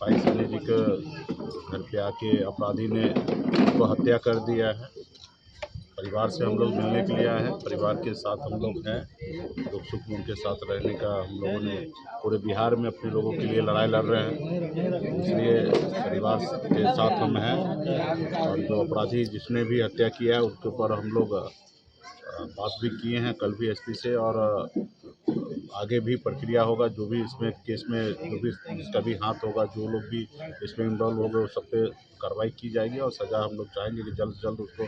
भाई सनी जी के घर पे आके अपराधी ने उनको हत्या कर दिया है। परिवार से हम लोग मिलने के लिए आए हैं, परिवार के साथ हम लोग हैं, दुख सुख में उनके साथ रहने का हम लोगों ने पूरे बिहार में अपने लोगों के लिए लड़ाई लड़ रहे हैं, इसलिए परिवार के साथ हम हैं। और जो अपराधी जिसने भी हत्या किया है उसके ऊपर हम लोग बात भी किए हैं कल भी एसपी से, और आगे भी प्रक्रिया होगा। जो भी इसमें केस में जो भी जिसका भी हाथ होगा, जो लोग भी इसमें इन्वॉल्व होंगे, उस सब पे कार्रवाई की जाएगी और सज़ा हम लोग चाहेंगे कि जल्द से जल्द उसको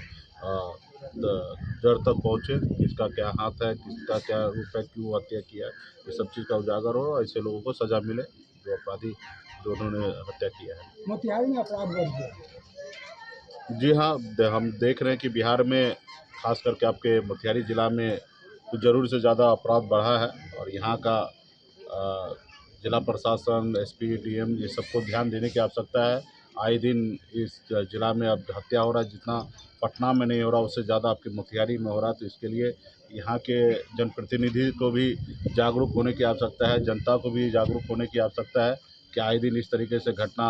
जड़ तक पहुँचे, किसका क्या हाथ है, किसका क्या रूप है, क्यों हत्या किया है, ये सब चीज़ का उजागर हो, ऐसे लोगों को सज़ा मिले जो अपराधी जो उन्होंने हत्या किया है। मोतिहारी में अपराध बढ़ गया। जी हाँ, हम देख रहे हैं कि बिहार में खास करके आपके मोतिहारी ज़िला में कुछ ज़रूर से ज़्यादा अपराध बढ़ा है, और यहाँ का जिला प्रशासन, एसपी, डीएम ये सबको ध्यान देने की आवश्यकता है। आए दिन इस ज़िला में अब हत्या हो रहा है, जितना पटना में नहीं हो रहा उससे ज़्यादा आपके मोतिहारी में हो रहा है। तो इसके लिए यहाँ के जनप्रतिनिधि को भी जागरूक होने की आवश्यकता है, जनता को भी जागरूक होने की आवश्यकता है कि आए दिन इस तरीके से घटना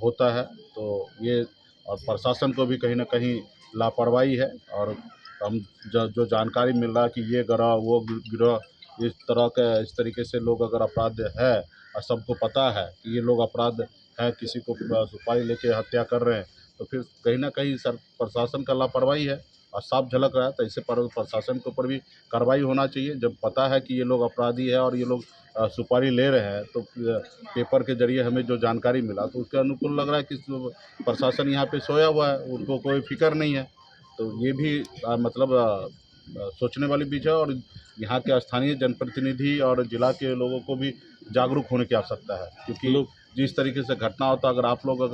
होता है। तो ये और प्रशासन को भी कहीं न कहीं लापरवाही है, और हम जो जानकारी मिल रहा है कि ये गिरोह वो गिरोह इस तरीके से लोग अगर अपराध है और सबको पता है कि ये लोग अपराध है, किसी को सुपारी लेके हत्या कर रहे हैं, तो फिर कहीं न कहीं प्रशासन का लापरवाही है और साफ झलक रहा है। तो ऐसे प्रशासन के ऊपर भी कार्रवाई होना चाहिए। जब पता है कि ये लोग अपराधी है और ये लोग सुपारी ले रहे हैं, तो पेपर के ज़रिए हमें जो जानकारी मिला तो उसके अनुकूल लग रहा है कि प्रशासन यहाँ पे सोया हुआ है, उनको कोई फ़िक्र नहीं है। तो ये भी सोचने वाली विषय है, और यहाँ के स्थानीय जनप्रतिनिधि और जिला के लोगों को भी जागरूक होने की आवश्यकता है, क्योंकि जिस तरीके से घटना होता है, अगर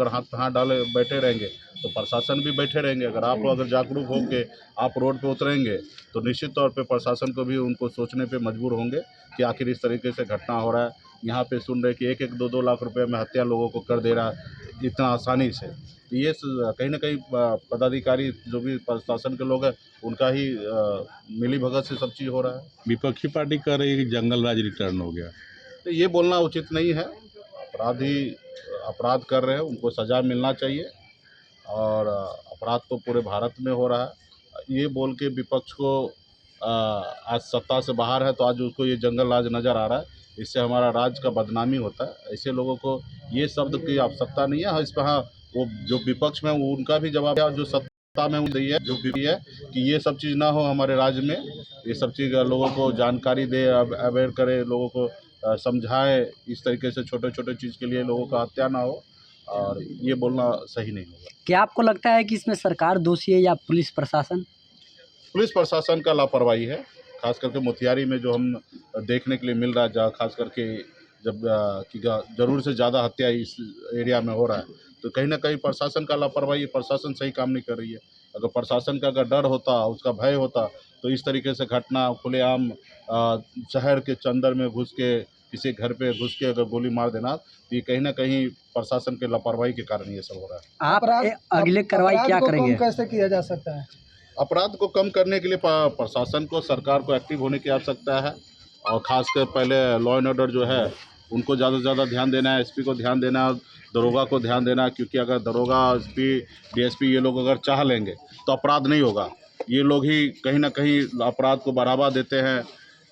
हाथ पे हाथ डाले बैठे रहेंगे तो प्रशासन भी बैठे रहेंगे। अगर जागरूक होकर आप रोड पे उतरेंगे तो निश्चित तौर पे प्रशासन को भी उनको सोचने पे मजबूर होंगे कि आखिर इस तरीके से घटना हो रहा है। यहाँ पे सुन रहे कि 1-1, 2-2 लाख रुपए में हत्या लोगों को कर दे रहा है इतना आसानी से। तो ये कहीं न कहीं पदाधिकारी जो भी प्रशासन के लोग हैं, उनका ही मिलीभगत से सब चीज़ हो रहा है। विपक्षी पार्टी कह रही है कि जंगल राज रिटर्न हो गया। तो ये बोलना उचित नहीं है। अपराधी अपराध कर रहे हैं, उनको सज़ा मिलना चाहिए, और अपराध तो पूरे भारत में हो रहा है। ये बोल के विपक्ष को आज सत्ता से बाहर है तो आज उसको ये जंगल राज नज़र आ रहा है, इससे हमारा राज्य का बदनामी होता है। ऐसे लोगों को ये शब्द की आवश्यकता नहीं है। इस पर हाँ, वो जो विपक्ष में उनका भी जवाब है, और जो सत्ता में रही है जो भी है कि ये सब चीज़ ना हो हमारे राज्य में। ये सब चीज़ लोगों को जानकारी दे, अवेयर करे, लोगों को समझाए, इस तरीके से छोटे-छोटे चीज़ के लिए लोगों का हत्या ना हो, और ये बोलना सही नहीं होगा। क्या आपको लगता है कि इसमें सरकार दोषी है या पुलिस प्रशासन? पुलिस प्रशासन का लापरवाही है, खास करके मोतिहारी में जो हम देखने के लिए मिल रहा है, जहाँ खास करके जब ज़रूर से ज़्यादा हत्या इस एरिया में हो रहा है, तो कहीं न कहीं प्रशासन का लापरवाही, प्रशासन सही काम नहीं कर रही है। अगर प्रशासन का डर होता, उसका भय होता, तो इस तरीके से घटना खुलेआम शहर के अंदर में घुस के, किसी घर पे घुस के अगर गोली मार देना, तो ये कहीं न कहीं प्रशासन के लापरवाही के कारण ये सब हो रहा है। आप अगले कार्रवाई क्या करेंगे? कैसे किया जा सकता है? अपराध को कम करने के लिए प्रशासन को, सरकार को एक्टिव होने की आवश्यकता है, और ख़ासकर पहले लॉ एंड ऑर्डर जो है उनको ज़्यादा से ज़्यादा ध्यान देना है, एसपी को ध्यान देना है, दरोगा को ध्यान देना है, क्योंकि अगर दरोगा, एसपी, डीएसपी ये लोग अगर चाह लेंगे तो अपराध नहीं होगा। ये लोग ही कहीं ना कहीं अपराध को बढ़ावा देते हैं,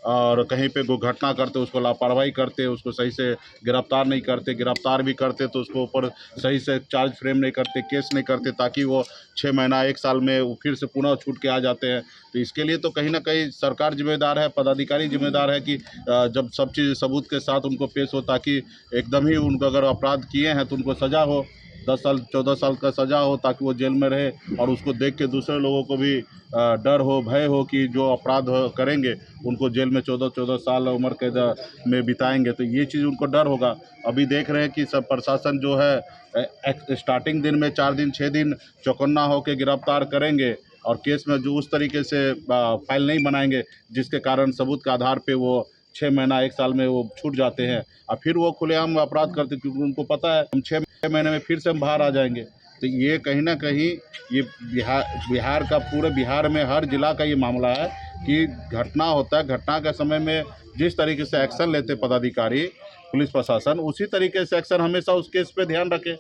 और कहीं पे कोई घटना करते उसको लापरवाही करते, उसको सही से गिरफ्तार नहीं करते, गिरफ्तार भी करते तो उसको ऊपर सही से चार्ज फ्रेम नहीं करते, केस नहीं करते, ताकि वो 6 महीना 1 साल में वो फिर से पुनः छूट के आ जाते हैं। तो इसके लिए तो कहीं ना कहीं सरकार जिम्मेदार है, पदाधिकारी जिम्मेदार है कि जब सब चीज़ सबूत के साथ उनको पेश हो, ताकि एकदम ही उनको अगर अपराध किए हैं तो उनको सज़ा हो, 10 साल 14 साल का सज़ा हो, ताकि वो जेल में रहे और उसको देख के दूसरे लोगों को भी डर हो, भय हो कि जो अपराध करेंगे उनको जेल में 14-14 साल उम्र कैद में बिताएंगे। तो ये चीज़ उनको डर होगा। अभी देख रहे हैं कि सब प्रशासन जो है स्टार्टिंग दिन में 4 दिन 6 दिन चौकन्ना होकर गिरफ्तार करेंगे, और केस में जो उस तरीके से फाइल नहीं बनाएंगे जिसके कारण सबूत के आधार पे वो 6 महीना 1 साल में वो छूट जाते हैं, और फिर वो खुलेआम अपराध करते, क्योंकि उनको पता है हम 6 महीने में फिर से हम बाहर आ जाएंगे। तो ये कहीं ना कहीं ये बिहार का, पूरे बिहार में हर जिला का ये मामला है कि घटना होता है, घटना के समय में जिस तरीके से एक्शन लेते पदाधिकारी, पुलिस प्रशासन उसी तरीके से एक्शन हमेशा उस केस पे ध्यान रखे,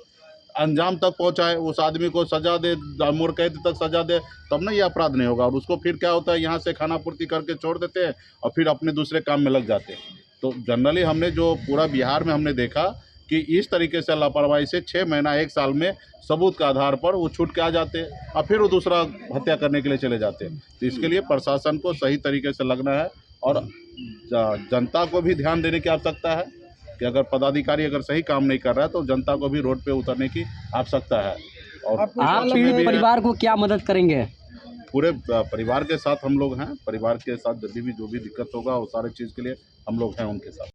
अंजाम तक पहुंचाए, उस आदमी को सजा दे, उम्र कैद तक सजा दे, तब ना ये अपराध नहीं होगा। और उसको फिर क्या होता है, यहाँ से खाना पूर्ति करके छोड़ देते हैं और फिर अपने दूसरे काम में लग जाते हैं। तो जनरली हमने जो पूरा बिहार में हमने देखा कि इस तरीके से लापरवाही से 6 महीना 1 साल में सबूत के आधार पर वो छूट के आ जाते हैं और फिर वो दूसरा हत्या करने के लिए चले जाते हैं। तो इसके लिए प्रशासन को सही तरीके से लगना है और जनता को भी ध्यान देने की आवश्यकता है कि अगर पदाधिकारी अगर सही काम नहीं कर रहा है तो जनता को भी रोड पे उतरने की आवश्यकता है। और आप पक्ष में भी परिवार को क्या मदद करेंगे? पूरे परिवार के साथ हम लोग हैं, परिवार के साथ जब भी जो भी दिक्कत होगा वो सारे चीज़ के लिए हम लोग हैं उनके साथ।